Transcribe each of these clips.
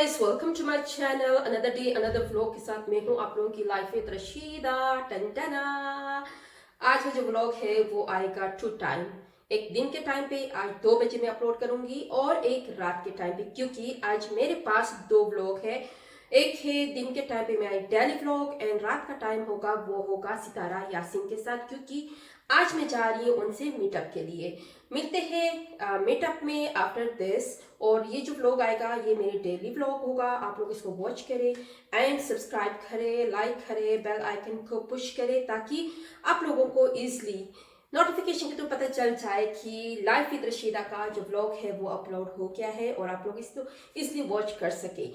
Guys, welcome to my channel. Another day another vlog के साथ मैं हूँ आप लोगों की लाइफ विद रशीदा। टनटना। आज का जो व्लॉग है वो आएगा टू टाइम। एक दिन के टाइम पे आज 2 बजे मैं अपलोड करूंगी और एक रात के टाइम पे, क्योंकि आज मेरे पास 2 व्लॉग है। एक है दिन के टाइम पे मेरा डेली व्लॉग एंड रात का टाइम होगा वो होगा सितारा यासीन के साथ, क्योंकि आज मैं जा रही हूँ उनसे मीटअप के लिए। मिलते हैं मीटअप में आफ्टर दिस। और ये जो व्लॉग आएगा ये मेरी डेली व्लॉग होगा। आप लोग इसको वॉच करें एंड सब्सक्राइब करें, लाइक करें, बेल आइकन को पुश करें ताकि आप लोगों को इजली नोटिफिकेशन के थ्रू पता चल जाए कि लाइफ विद रशीदा का जो व्लॉग है वो अपलोड हो गया है और आप लोग इसको इसलिए वॉच कर सके।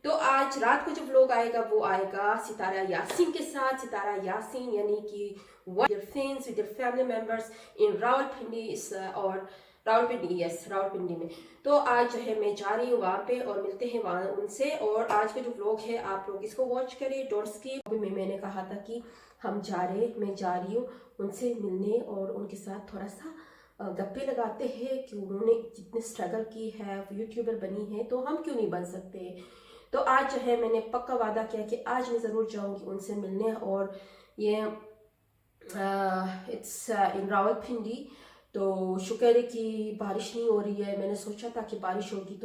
तो आज रात को जो व्लॉग आएगा वो आएगा सितारा यासीन के साथ। सितारा यासीन यानी कि your friends with your family members in Rawalpindi और रावलपिंडी, यस रावलपिंडी में। तो आज जो है मैं जा रही हूँ वहाँ पे और मिलते हैं वहाँ उनसे। और आज का जो व्लॉग है आप लोग इसको वॉच करें, डोंट स्किप। अभी मैंने कहा था कि मैं जा रही हूँ उनसे मिलने और उनके साथ थोड़ा सा गप्पे लगाते हैं कि उन्होंने जितने स्ट्रगल की है, यूट्यूबर बनी है तो हम क्यों नहीं बन सकते। तो आज जो है मैंने पक्का वादा किया कि आज मैं ज़रूर जाऊँगी उनसे मिलने। और ये इट्स इन रावलपिंडी। तो शुक्र है कि बारिश नहीं हो रही है। मैंने सोचा था कि बारिश होगी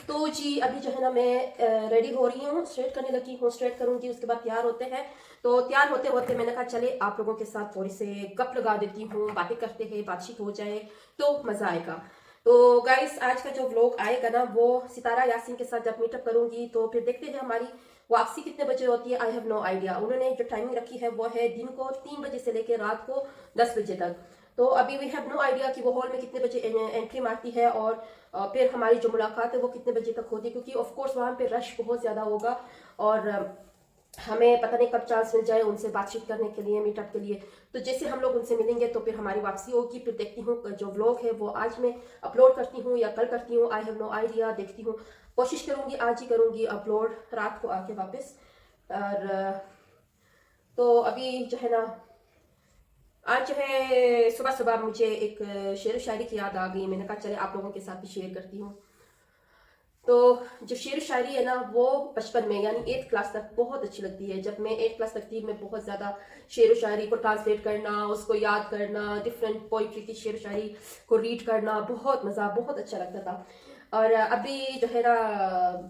तो जी अभी जो है ना मैं रेडी हो रही हूँ, स्ट्रेट करने लगी हूँ, स्ट्रेट करूंगी उसके बाद तैयार होते हैं। तो तैयार होते होते मैंने कहा चले आप लोगों के साथ थोड़ी से गप लगा देती हूँ, बातें करते हैं, बातचीत हो जाए तो मजा आएगा। तो गाइस आज का जो व्लॉग आएगा ना वो सितारा यासीन के साथ जब मीटअप करूंगी तो फिर देखते हैं हमारी वापसी कितने बजे होती है। I have no idea. उन्होंने जो टाइमिंग रखी है वो है दिन को 3 बजे से लेकर रात को 10 बजे तक। तो अभी वी हैव नो आइडिया कि वो हॉल में कितने बजे एंट्री मारती है और फिर हमारी जो मुलाकात है वो कितने बजे तक होती है, क्योंकि ऑफ कोर्स वहाँ पे रश बहुत ज़्यादा होगा और हमें पता नहीं कब चांस मिल जाए उनसे बातचीत करने के लिए, मीटअप के लिए। तो जैसे हम लोग उनसे मिलेंगे तो फिर हमारी वापसी होगी। फिर देखती हूँ जो व्लॉग है वो आज मैं अपलोड करती हूँ या कल करती हूँ, आई हैव नो आइडिया। देखती हूँ, कोशिश करूँगी आज ही करूँगी अपलोड रात को आके वापस। और तो अभी जो है ना आज जो है सुबह सुबह मुझे एक शेर शायरी की याद आ गई। मैंने कहा चले आप लोगों के साथ भी शेयर करती हूँ। तो जो शेर शायरी है ना वो बचपन में यानी 8th क्लास तक बहुत अच्छी लगती है। जब मैं 8th क्लास तक थी मैं बहुत ज़्यादा शेर शायरी को ट्रांसलेट करना, उसको याद करना, डिफरेंट पोइट्री की शेर शायरी को रीड करना बहुत मज़ा, बहुत अच्छा लगता था। और अभी जो है ना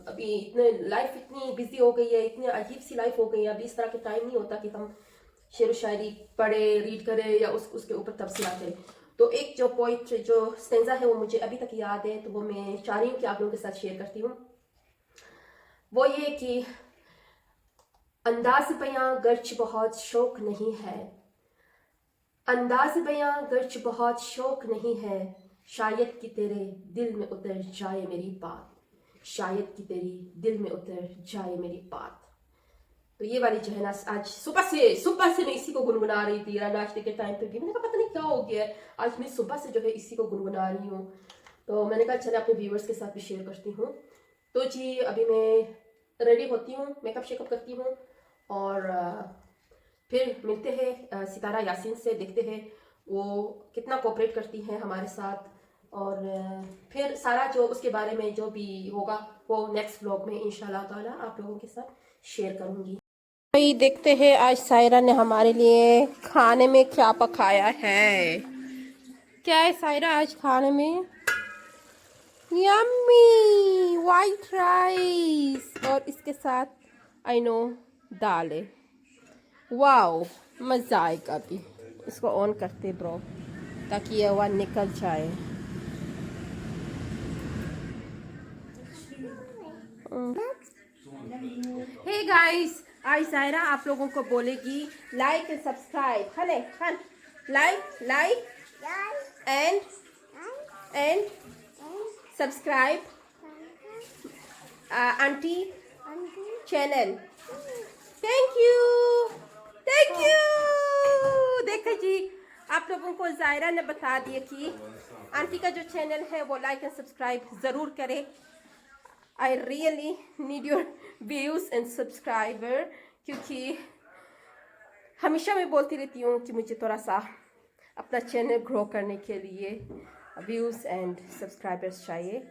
अभी इतने लाइफ इतनी बिजी हो गई है, इतनी अजीब सी लाइफ हो गई है, अभी इस तरह के टाइम नहीं होता कि हम शेर शायरी पढ़े, रीड करे या उसके ऊपर तबसरा करें। तो एक जो पोइट जो स्टेंजा है वो मुझे अभी तक याद है, तो वो मैं चाह रही हूँ कि आप लोगों के साथ शेयर करती हूँ। वो ये कि अंदाज बयां गर्च बहुत शौक नहीं है, अंदाज बयां गर्च बहुत शौक नहीं है, शायद कि तेरे दिल में उतर जाए मेरी बात, शायद कि तेरी दिल में उतर जाए मेरी बात। तो ये वाली जो है ना आज सुबह से मैं इसी को गुनगुना रही थी नाश्ते के टाइम पे भी। मैंने कहा पता नहीं क्या हो गया है, आज मैं सुबह से जो है इसी को गुनगुना रही हूँ। तो मैंने कहा चले अपने व्यूवर्स के साथ भी शेयर करती हूँ। तो जी अभी मैं रेडी होती हूँ, मेकअप शेकअप करती हूँ और फिर मिलते हैं सितारा यासीन से, देखते हैं वो कितना कोऑपरेट करती हैं हमारे साथ। और फिर सारा जो उसके बारे में जो भी होगा वो नेक्स्ट व्लॉग में इंशाल्लाह ताला आप लोगों के साथ शेयर करूँगी। भाई देखते हैं आज सायरा ने हमारे लिए खाने में क्या पकाया है। क्या है सायरा आज खाने में? यम्मी वाइट राइस और इसके साथ आई नो दाल है। वाओ मज़ा आएगा। अभी इसको ऑन करते ब्रो ताकि ये आवाज़ निकल जाए। हे गाइस आज सायरा आप लोगों को बोलेगी लाइक एंड सब्सक्राइब। हले हन like like and subscribe aunty channel. Thank you thank you. देखा जी आप लोगों को जायरा ने बता दिया कि आंटी का जो चैनल है वो लाइक एंड सब्सक्राइब ज़रूर करें। I really need your views and subscriber, क्योंकि हमेशा मैं बोलती रहती हूँ कि मुझे थोड़ा सा अपना चैनल ग्रो करने के लिए व्यूज़ एंड सब्सक्राइबर्स चाहिए।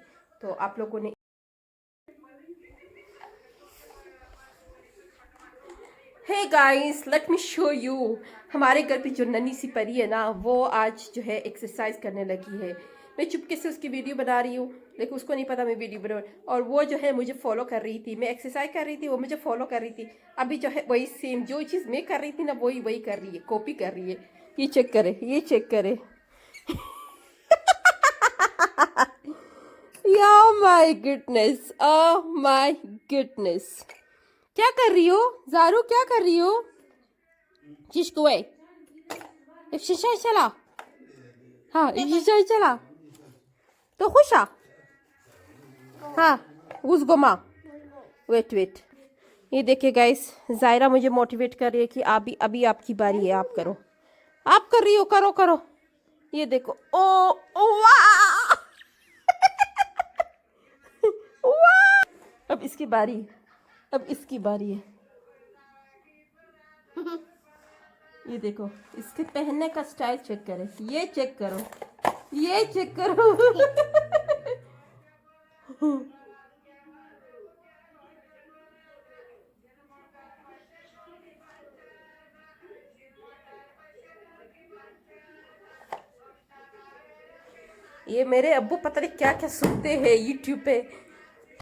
तो आप लोगों ने hey guys, let me show you. हमारे घर पे जो नन्ही सी परी है ना, वो आज जो है एक्सरसाइज करने लगी है। मैं चुपके से उसकी वीडियो बना रही हूँ, लेकिन उसको नहीं पता मैं वीडियो बना रही हूँ। और वो जो है मुझे फॉलो कर रही थी। मैं एक्सरसाइज कर रही थी, वो मुझे फॉलो कर रही थी। अभी जो है वही सेम जो चीज़ मैं कर रही थी ना, वही वही कर रही है, कॉपी कर रही है। ये चेक करे, ये चेक करे। Oh my goodness, oh my goodness। क्या कर रही हो ज़ारू, क्या कर रही हो? चिश्कुए एक्सरसाइज चला, हाँ एक्सरसाइज चला तो खुश आ। हाँ उस गोमा, वेट वेट। ये देखिए गाइस, जायरा मुझे मोटिवेट कर रही है कि अभी अभी आपकी बारी है, आप करो। आप कर रही हो, करो करो। ये देखो, ओ ओ वाह वाह। अब इसकी बारी, अब इसकी बारी है। ये देखो, इसके पहनने का स्टाइल चेक करें, ये चेक करो, ये चेक करो। ये मेरे अब्बू पता नहीं क्या क्या सुनते हैं यूट्यूब पे।